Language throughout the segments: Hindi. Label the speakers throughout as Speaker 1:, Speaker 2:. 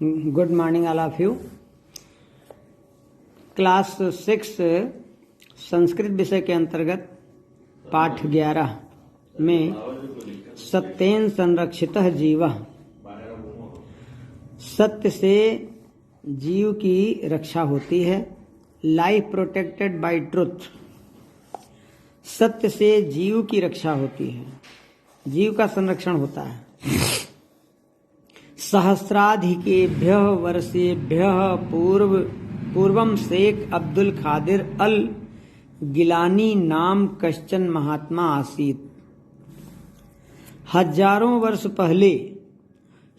Speaker 1: Good morning all of you. Class 6 Sanskrit विषय के अंतर्गत पाठ 11 में सत्येन संरक्षितः जीवः, सत्य से जीव की रक्षा होती है। लाइफ प्रोटेक्टेड बाय ट्रुथ, सत्य से जीव की रक्षा होती है, जीव का संरक्षण होता है। सहस्राधिकेभ्यः वर्षेभ्यः पूर्वम शेख अब्दुल खादिर अल गिलानी नाम कश्चन महात्मा आसीत। हजारों वर्ष पहले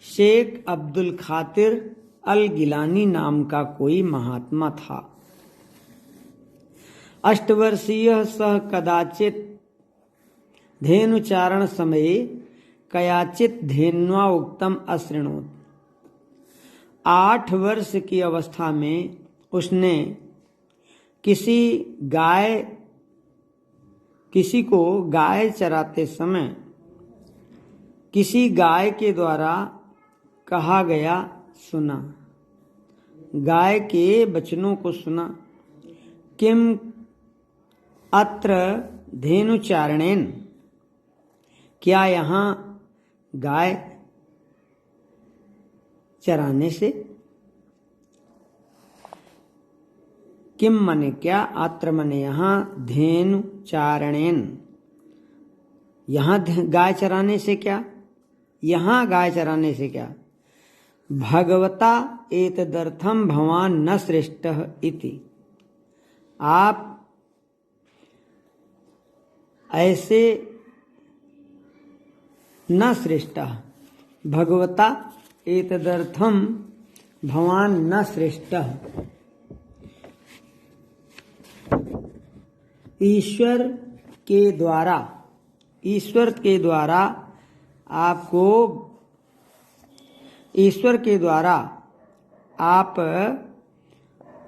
Speaker 1: शेख अब्दुल खातिर अल गिलानी नाम का कोई महात्मा था। अष्टवर्षीय सह कदाचित धेनुचारण समये कयाचित धेन्वा उक्तम अशृणोत। 8 वर्ष की अवस्था में उसने किसी को गाय चराते समय किसी गाय के द्वारा कहा गया सुना, गाय के वचनों को सुना। किम अत्र धेनुचारणेन, क्या यहाँ गाय चराने से, किम मने क्या, अत्र मने यहाँ, धेनु चारणेन यहाँ गाय चराने से क्या, यहाँ गाय चराने से क्या। भगवता एतदर्थम भवान न श्रेष्ठः इति, आप ऐसे न श्रेष्ठः, भगवता एतदर्थम भवान न श्रेष्ठः, ईश्वर के द्वारा आप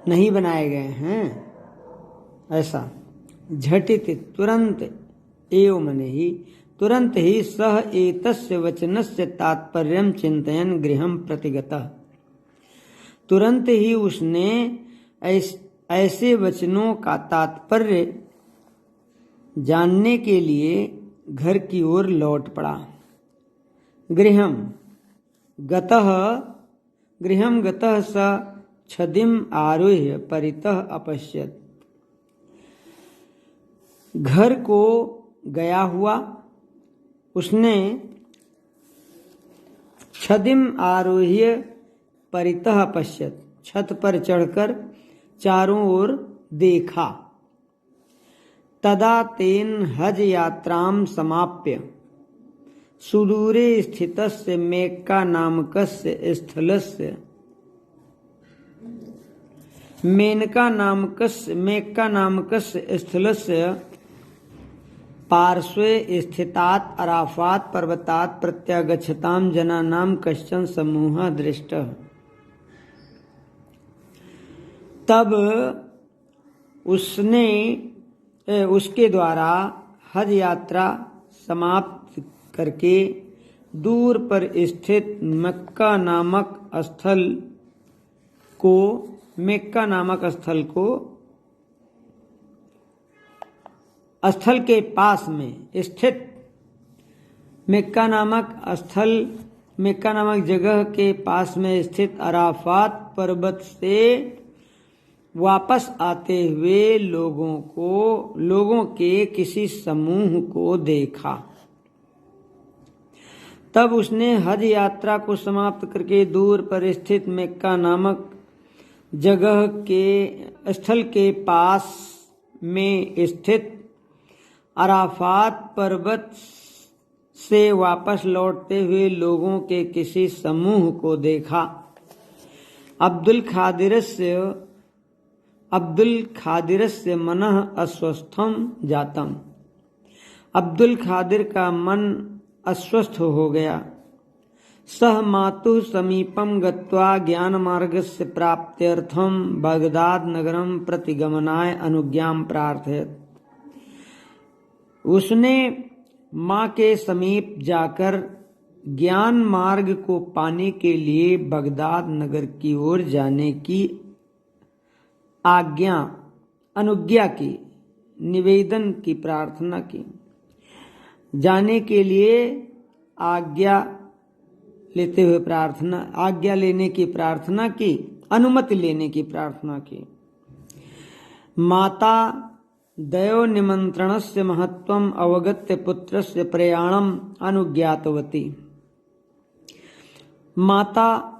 Speaker 1: नहीं बनाए गए हैं ऐसा। झटिति तुरंत, एव मने ही तुरंत ही, सह एतस्य वचनस्य तात्पर्यं चिंतयन् गृहं प्रतिगतः, तुरंत ही उसने ऐसे वचनों का तात्पर्य जानने के लिए घर की ओर लौट पड़ा। गृहं गतः स छदिम आरुह्य परितः अपश्यत्, घर को गया हुआ उसने छदिम आरोह्य परितः पश्यत, छत पर चढ़कर चारों ओर देखा। तदा तेन हज यात्राम समाप्य सुदूरे स्थितस्य मेक्का नामकस्य स्थलस्य मेक्का नामकस्य स्थलस्य पार्श्वे स्थितात् अराफात पर्वतात् प्रत्यागच्छतां जनानां कश्चन समूहः दृष्टः। तब उसके द्वारा हज यात्रा समाप्त करके दूर पर स्थित मेक्का नामक स्थल के पास में स्थित मेक्का नामक जगह के पास में स्थित अराफात पर्वत से वापस आते हुए लोगों के किसी समूह को देखा। तब उसने हज यात्रा को समाप्त करके दूर पर स्थित मेक्का नामक जगह के स्थल के पास में स्थित अराफात पर्वत से वापस लौटते हुए लोगों के किसी समूह को देखा। अब्दुल खादिरस्य मनः अस्वस्थम जातम, अब्दुल खादिर का मन अस्वस्थ हो गया। सह मातुः समीपम गत्वा ज्ञान मार्गस्य प्राप्त्यर्थम बगदाद नगरम प्रति गमनाय अनुज्ञां प्रार्थयत, उसने माँ के समीप जाकर ज्ञान मार्ग को पाने के लिए बगदाद नगर की ओर जाने की अनुज्ञा की, निवेदन की, प्रार्थना की। जाने के लिए आज्ञा लेने की प्रार्थना की, अनुमति लेने की प्रार्थना की। माता दयो निमंत्रणस्य महत्वम् अवगत्य पुत्रस्य प्रयाणम् अनुज्ञातवती। माता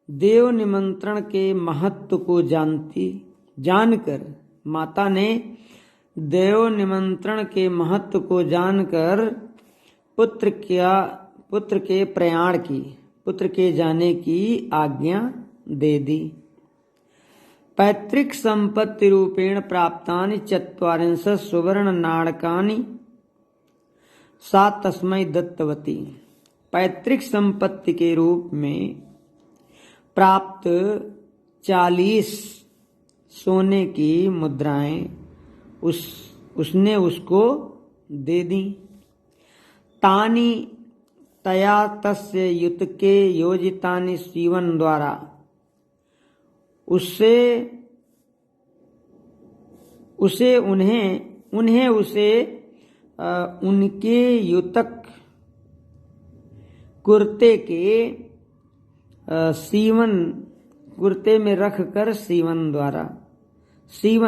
Speaker 1: देव निमंत्रण के महत्व को जानकर माता ने देव निमंत्रण के महत्व को जानकर पुत्र के जाने की आज्ञा दे दी। पैतृक संपत्ति रूपेण प्राप्तानि ४४ सुवर्ण नाणकानि सा तस्मै दत्तवती। पैतृक संपत्ति के रूप में प्राप्त 40 सोने की मुद्राएं उसने उसको दे दी। तानि तया तस्य युतके योजितानि सीवन द्वारा, उनके युतक कुर्ते में रखकर सीवन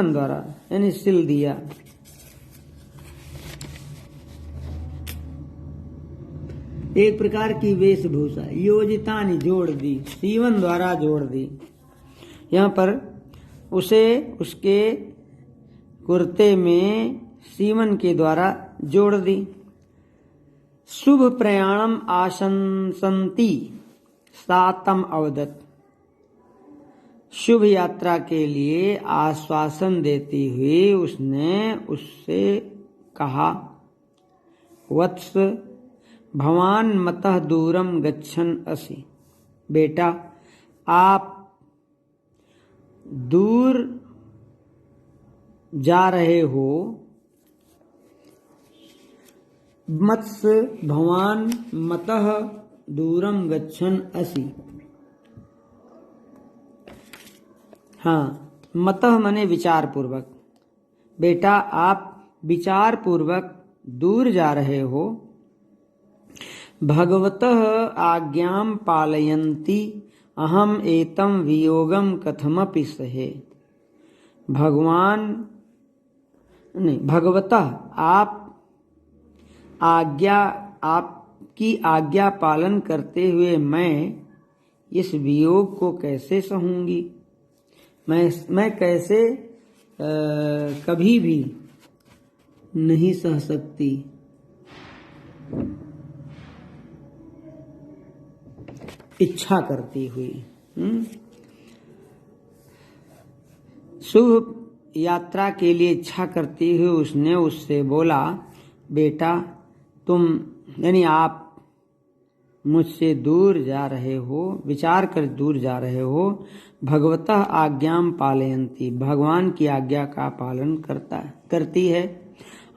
Speaker 1: द्वारा यानी सिल दिया। एक प्रकार की वेशभूषा, योजितानि जोड़ दी, सीवन द्वारा जोड़ दी। यहाँ पर उसके कुर्ते में सीवन के द्वारा जोड़ दी। शुभ प्रयाणम आशंसन्ति सातम अवदत्। शुभ यात्रा के लिए आश्वासन देती हुई उसने उससे कहा, वत्स भवान मतः दूरम गच्छन् असि। बेटा, आप दूर जा रहे हो। मत्स्य भवान मतः दूरम गच्छन् असि। हाँ, मतः मने विचार पूर्वक। बेटा, आप विचार पूर्वक दूर जा रहे हो। भगवतः आज्ञां पालयन्ति अहम एतम वियोगम कथमपि सहे। भगवतः आपकी आज्ञा पालन करते हुए मैं इस वियोग को कैसे सहूंगी। मैं कैसे कभी भी नहीं सह सकती। इच्छा करती हुई। शुभ यात्रा के लिए इच्छा करती हुई उसने उससे बोला, बेटा, तुम यानी आप मुझसे दूर जा रहे हो, विचार कर दूर जा रहे हो। भगवतः आज्ञां पालयन्ति, भगवान की आज्ञा का पालन करती है।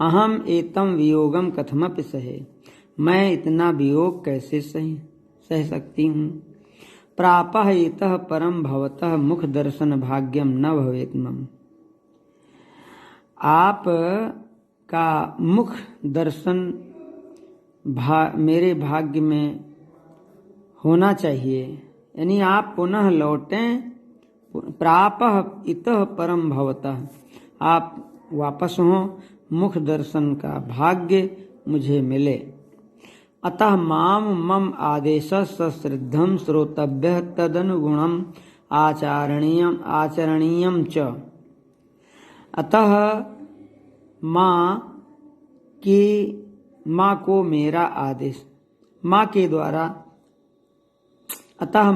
Speaker 1: अहम एतम वियोगम कथमपि सहे, मैं इतना वियोग कैसे सह सकती हूँ। प्रापः इतः परम भवतः मुख दर्शन भाग्यम न भवेत् मम। आप का मुख दर्शन मेरे भाग्य में होना चाहिए, यानी आप पुनः लौटें। प्रापः इतः परम भवतः, आप वापस हो, मुख दर्शन का भाग्य मुझे मिले। अतः माम मम आदेशः सश्रद्धं श्रोतव्यः तदनुगुणम् आचरणीयं च। अतः माँ को मेरा आदेश, माँ के द्वारा, अतः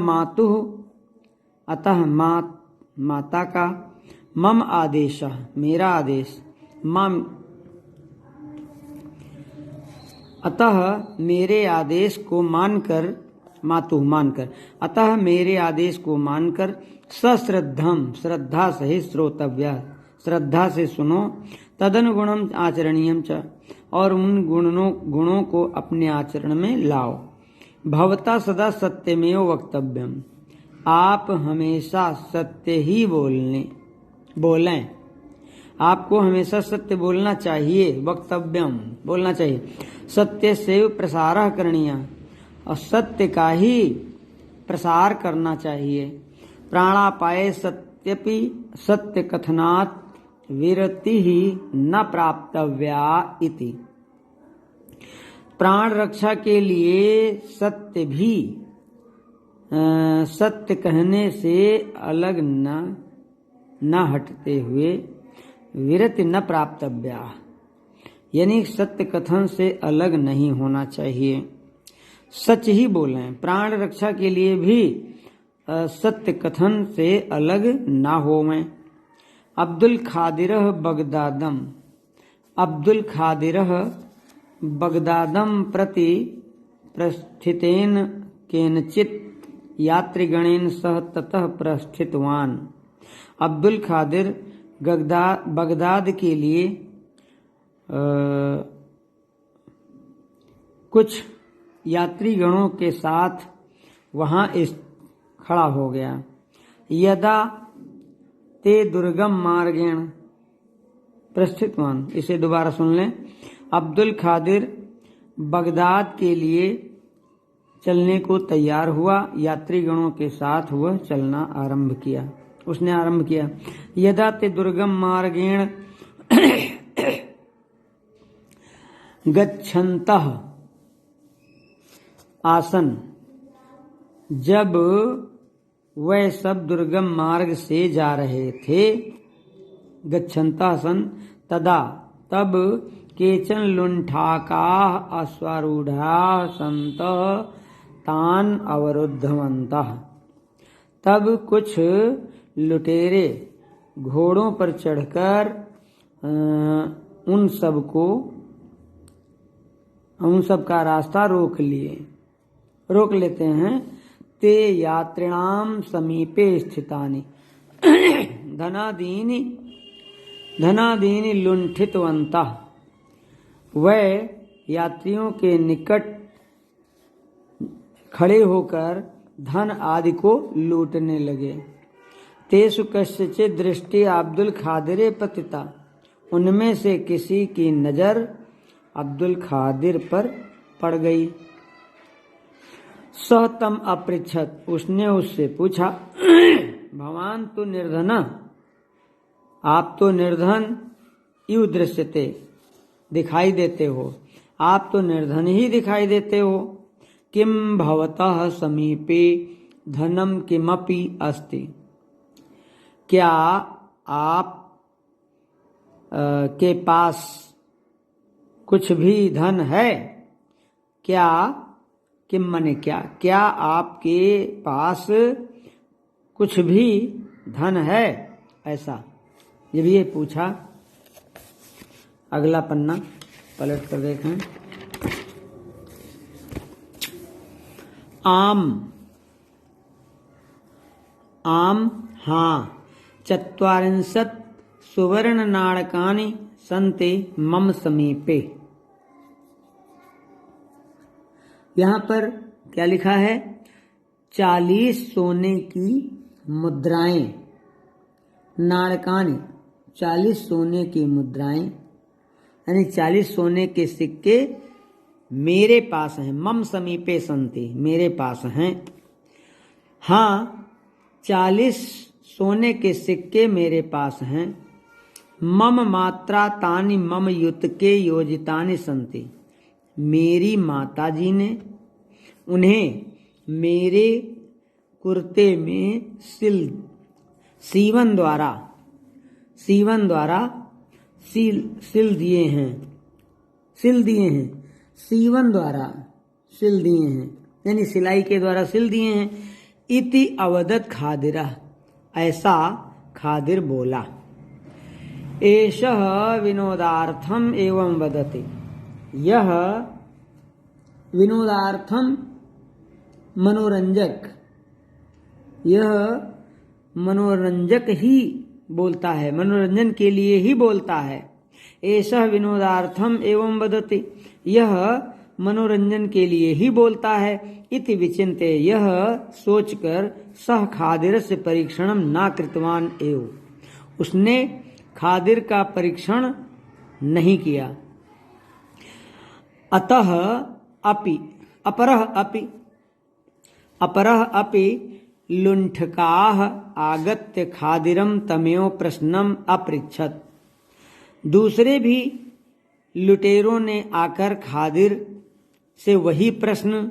Speaker 1: माता का, मम आदेशः मेरा आदेश, अतः मेरे आदेश को मानकर, अतः मेरे आदेश को मानकर सश्रद्धम श्रद्धा सहित श्रोतव्य, श्रद्धा से सुनो। तदनुगुणम आचरणीयम च, और उन गुणों को अपने आचरण में लाओ। भवता सदा सत्यमेव वक्तव्यम, आप हमेशा सत्य ही बोलें। आपको हमेशा सत्य बोलना चाहिए। वक्तव्यम बोलना चाहिए। सत्य से प्रसारः करणीय, और सत्य का ही प्रसार करना चाहिए। प्राणापाये सत्यपि सत्य कथनात् विरति ही न प्राप्तव्या इति। प्राण रक्षा के लिए सत्य भी सत्य कहने से अलग न हटते हुए विरति न प्राप्तव्या, यानी सत्य कथन से अलग नहीं होना चाहिए। सच ही बोलें। प्राण रक्षा के लिए भी सत्य कथन से अलग ना होवें। अब्दुल खादिरह बगदादम प्रति प्रस्थितेन केनचित यात्रिगणेन सह ततः प्रस्थितवान। अब्दुल खादिर बगदाद के लिए कुछ यात्रीगणों के साथ वहां खड़ा हो गया। यदा ते दुर्गम मार्गेण प्रस्थितवान। इसे दोबारा सुन लें। अब्दुल खादिर बगदाद के लिए चलने को तैयार हुआ। यात्रीगणों के साथ वह चलना उसने आरंभ किया। यदा ते दुर्गम मार्गेण गच्छन्तः आसन। जब वह सब दुर्गम मार्ग से जा रहे थे, गच्छन्तः सन, तब केचन लुण्ठाकाः अश्वारूढ़ाः सन्तः तान अवरुद्धवन्तः। तब कुछ लुटेरे घोड़ों पर चढ़कर उन सब का रास्ता रोक लेते हैं। ते यात्रिणाम समीपे स्थितानि धनादीनि लुण्ठितवन्तः। वह यात्रियों के निकट खड़े होकर धन आदि को लूटने लगे। तेषु कस्यचित् दृष्टि अब्दुल खादिरे पतिता। उनमें से किसी की नजर अब्दुल खादिर पर पड़ गई। सः तम अपृच्छत्। उसने उससे पूछा, भवान तो निर्धन, आप तो निर्धन इव दृश्यते, दिखाई देते हो। आप तो निर्धन ही दिखाई देते हो। किम भवतः समीपे धनम किमपि अस्ति। क्या आप के पास कुछ भी धन है? क्या किम मने क्या आपके पास कुछ भी धन है? ऐसा जब ये पूछा, अगला पन्ना पलट कर देखें। आम हाँ, ४४ सुवर्ण नाणकानि सन्ते मम समीपे। यहाँ पर क्या लिखा है? 40 सोने की मुद्राएं, नाणकानि 40 सोने की मुद्राएं, यानी 40 सोने के सिक्के मेरे पास हैं। मम समीपे सन्ति, मेरे पास हैं। हाँ, 40 सोने के सिक्के मेरे पास हैं। मम मात्रा तानि मम युतके योजितानि सन्ति। मेरी माताजी ने उन्हें मेरे कुर्ते में सीवन द्वारा सिल दिए हैं। सीवन द्वारा सिल दिए हैं, यानी सिलाई के द्वारा सिल दिए हैं। इति अवदत खादिरा, ऐसा खादिर बोला। एषः विनोदार्थम एवं वदति। यह विनोदार्थम मनोरंजक, यह मनोरंजक ही बोलता है, मनोरंजन के लिए ही बोलता है। एषः विनोदार्थम एवं वदति। यह मनोरंजन के लिए ही बोलता है। इति विचिन्त्य, यह सोचकर सह खादिरस्य परीक्षणम न कृतवान एव, उसने खादिर का परीक्षण नहीं किया। अतः अपि अपरः अपि लुण्ठकाः आगत्य खादिरं तमेव प्रश्नम अपृच्छत्। दूसरे भी लुटेरों ने आकर खादिर से वही प्रश्न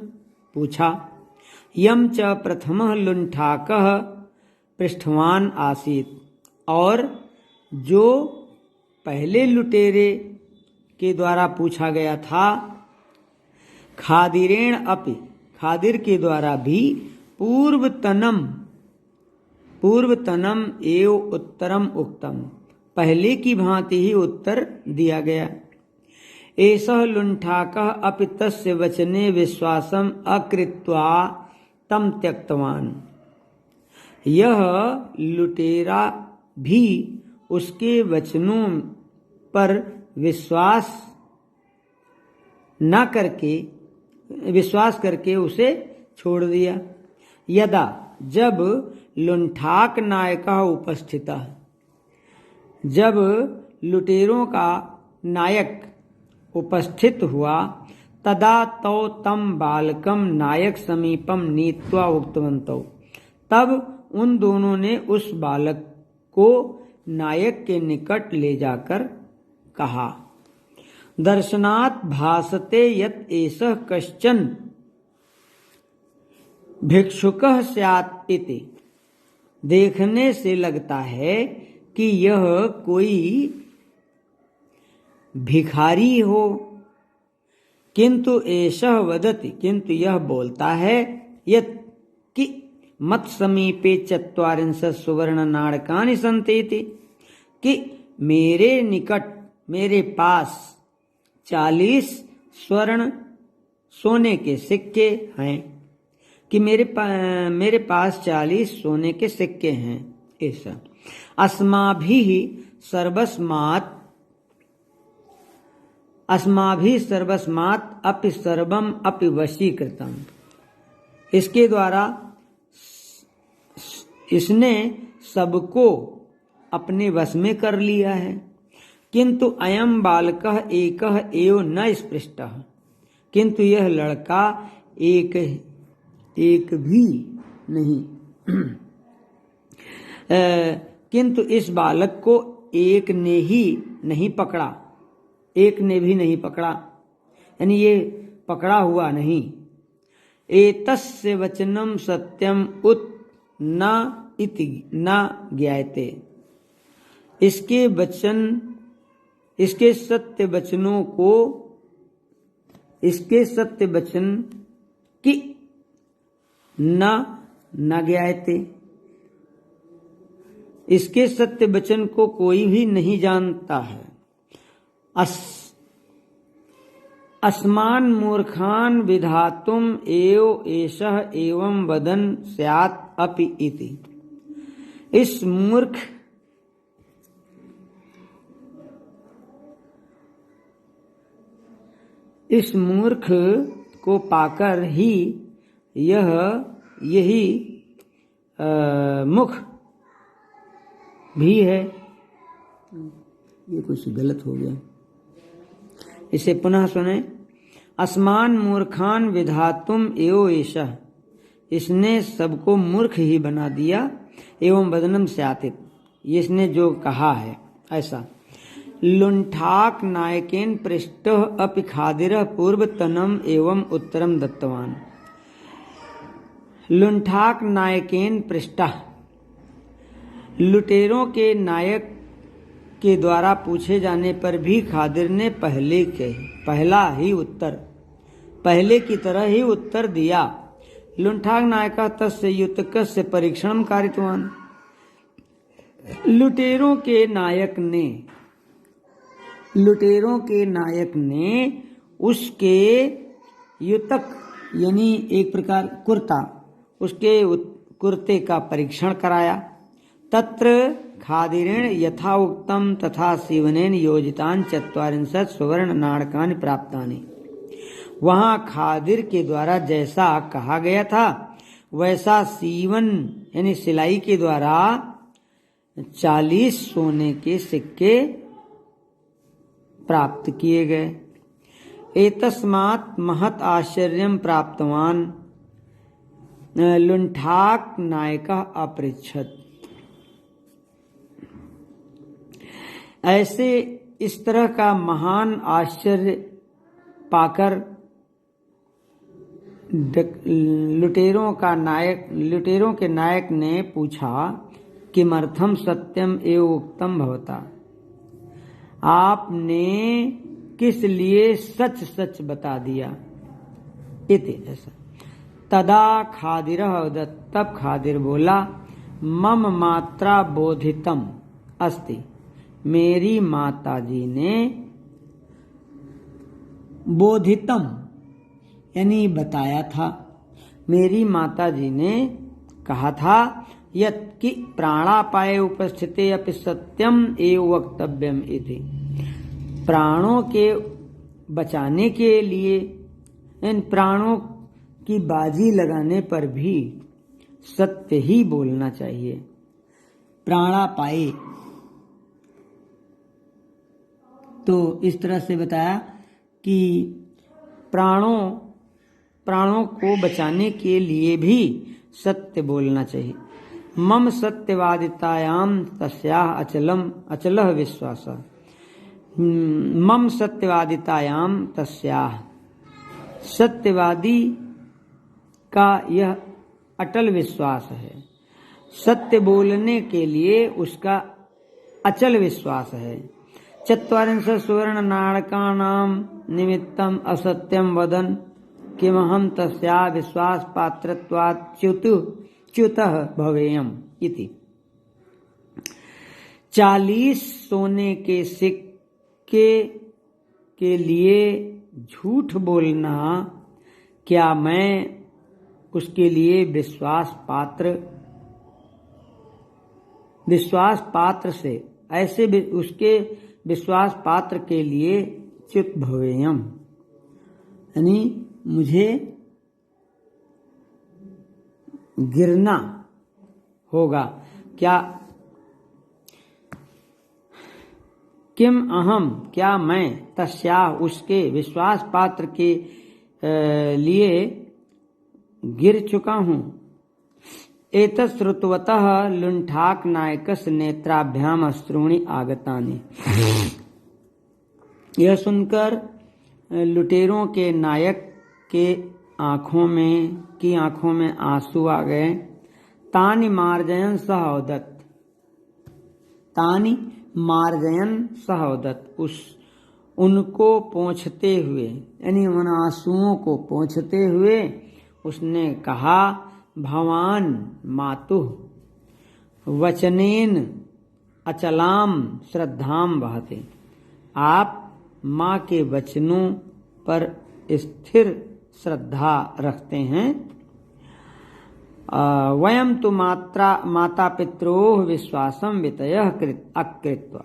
Speaker 1: पूछा। यम च प्रथमः लुण्ठाकः पृष्ठवान आसीत्, और जो पहले लुटेरे के द्वारा पूछा गया था, खादिरेण अपि, खादिर के द्वारा भी पूर्वतनम एव उत्तरम उक्तम, पहले की भांति ही उत्तर दिया गया। एषः लुण्ठाकः अपि तस्य वचने विश्वासम अकृत्वा तम त्यक्तवान, यह लुटेरा भी उसके वचनों पर विश्वास करके उसे छोड़ दिया। यदा, जब लुण्ठाक नायकः उपस्थितः, जब लुटेरों का नायक उपस्थित हुआ, तदा तौ तम बालकम नायक समीपम नीत्वा उक्तवन्तौ, तब उन दोनों ने उस बालक को नायक के निकट ले जाकर कहा। दर्शनात् भासते यत् एषः कश्चन भिक्षुकः स्यात् इति, देखने से लगता है कि यह कोई भिखारी हो। किंतु एषः वदति, किंतु यह बोलता है, यत् कि मत् समीपे 40 सुवर्ण नाणकानि सन्ति इति, कि मेरे निकट, मेरे पास 40 स्वर्ण सोने के सिक्के हैं, कि मेरे पास 40 सोने के सिक्के हैं। ऐसा अस्माभिः सर्वस्मात् अपि सर्वम अपि वशीकृतम्, इसके द्वारा इसने सबको अपने वश में कर लिया है। किंतु अयम बालकः एकः एव न स्पृष्टः, किंतु यह लड़का एक भी नहीं किंतु इस बालक को एक ने भी नहीं पकड़ा, यानी ये पकड़ा हुआ नहीं। एतस्य वचनम सत्यम उत न इति न ज्ञायते, इसके सत्य वचन की न ज्ञायते, इसके सत्य वचन को कोई भी नहीं जानता है। अस्मान मूर्खान विधातुम एव एषः एवं वदन स्यात् अपि इति, इस मूर्ख को पाकर ही यही मुख भी है। ये कुछ गलत हो गया, इसे पुनः सुने। अस्मान मूर्खान विधातुम एव एषः, इसने सबको मूर्ख ही बना दिया। एवं वदनम स्यात्, इसने जो कहा है ऐसा। लुण्ठाक नायकेन पृष्टः अपि खादिरः पूर्वतनम एवं उत्तरम दत्तवान। लुण्ठाक नायकेन पृष्टः, लुटेरों के नायक के द्वारा पूछे जाने पर भी खादिर ने पहले की तरह ही उत्तर दिया। लुण्ठाक नायकः तस्य युतकस्य परीक्षणं कारितवान। लुटेरों के नायक ने उसके युतक यानी एक प्रकार कुर्ता, उसके कुर्ते का परीक्षण कराया। तत्र खादिरेण यथा उक्तम तथा सीवनेन योजितान 40 सुवर्ण नाणकानि प्राप्तानि। वहां खादिर के द्वारा जैसा कहा गया था वैसा सीवन यानी सिलाई के द्वारा 40 सोने के सिक्के प्राप्त किए गए। एतस्मात् महत् आश्चर्यं प्राप्तवान लुण्ठाक नायकः अपृच्छत्। ऐसे इस तरह का महान आश्चर्य पाकर लुटेरों के नायक ने पूछा, किमर्थम सत्यम एव उक्तम भवता, आपने किस लिए सच सच बता दिया। इति ऐसा। तदा खादिर अवदत्, तब खादिर बोला, मम मात्रा बोधितम अस्ति, मेरी माताजी ने बोधितम यानी बताया था, मेरी माताजी ने कहा था यत् कि प्राणापाये उपस्थिते अपि सत्यम एव वक्तव्यम इति, प्राणों के बचाने के लिए इन प्राणों की बाजी लगाने पर भी सत्य ही बोलना चाहिए। प्राणापाये तो इस तरह से बताया कि प्राणों को बचाने के लिए भी सत्य बोलना चाहिए। मम सत्यवादितायाम तस्याः अचलः विश्वासः, मम सत्यवादितायाम तस्याः, सत्यवादी का यह अटल विश्वास है, सत्य बोलने के लिए उसका अचल विश्वास है। ४ सुवर्ण नाणकानां निमित्तम असत्यम वदन किमहम तस्या विश्वास पात्रत्वात् च्युतः भवेयम इति। 40 सोने के सिक्के के लिए झूठ बोलना, क्या मैं उसके लिए विश्वास पात्र से ऐसे उसके विश्वास पात्र के लिए च्युत भवेयम, यानी मुझे गिरना होगा। क्या किम अहम, क्या मैं तस्या उसके विश्वास पात्र के लिए गिर चुका हूं। एतत् श्रुतवतः लुण्ठाक नायकस्य नेत्राभ्याम अश्रूणि आगतानि, यह सुनकर लुटेरों के नायक के आंखों में आंसू आ गए। तानि मार्जयन् सः औदत्, तानि मार्जयन् सः औदत्, उनको पोंछते हुए यानी उन आंसुओं को पोंछते हुए उसने कहा, भवान मातुः वचनेन अचलाम श्रद्धाम वहते, आप माँ के वचनों पर स्थिर श्रद्धा रखते हैं। वयम तो माता पित्रोः विश्वासम वितयः अकृत्वा,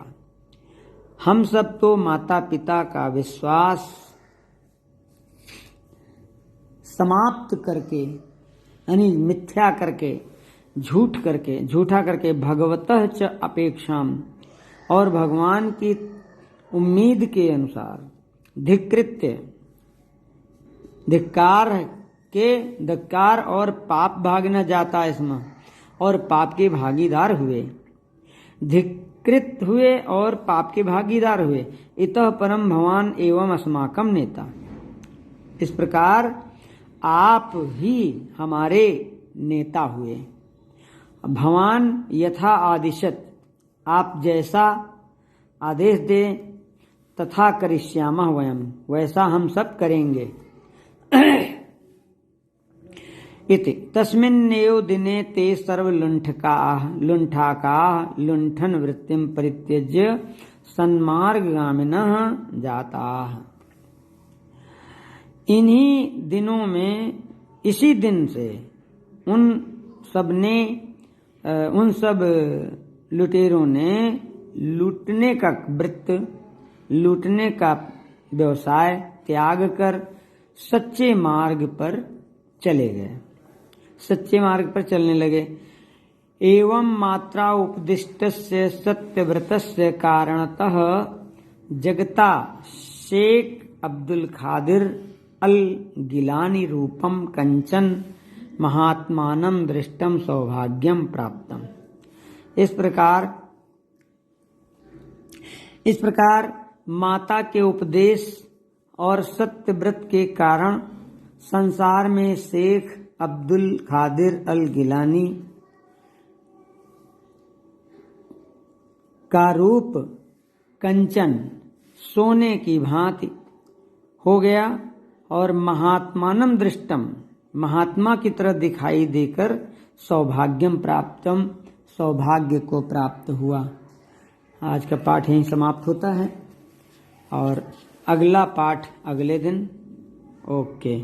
Speaker 1: हम सब तो माता पिता का विश्वास समाप्त करके यानी मिथ्या करके झूठा करके भगवतः च अपेक्षाम, और भगवान की उम्मीद के अनुसार धिक्कार और पाप भागना जाता इसमें, और पाप के भागीदार हुए, धिक्कृत हुए और पाप के भागीदार हुए। इतः परम भगवान एवं अस्माकम नेता, इस प्रकार आप ही हमारे नेता हुए। भगवान यथा आदिशत, आप जैसा आदेश दे, तथा करिष्यामः वयम, वैसा हम सब करेंगे। इति तस्मिन्नेव दिने ते सर्व लुण्ठकाः लुण्ठन वृत्तिं परित्यज्य सन्मार्गगामिनः जाताः। इन्हीं दिनों में, इसी दिन से उन सब लुटेरों ने लूटने का व्यवसाय त्याग कर सच्चे मार्ग पर चले गए, सच्चे मार्ग पर चलने लगे। एवं मात्रा उपदिष्टस्य सत्यव्रतस्य कारणतः जगता शेख अब्दुल खादिर अल गिलानी रूपम कंचन महात्मानं दृष्टम सौभाग्यम प्राप्तम। इस प्रकार माता के उपदेश और सत्यव्रत के कारण संसार में शेख अब्दुल खादिर अल गिलानी का रूप कंचन सोने की भांति हो गया और महात्मानं दृष्टम महात्मा की तरह दिखाई देकर सौभाग्यम प्राप्तम सौभाग्य को प्राप्त हुआ। आज का पाठ यहीं समाप्त होता है और अगला पाठ अगले दिन। ओके।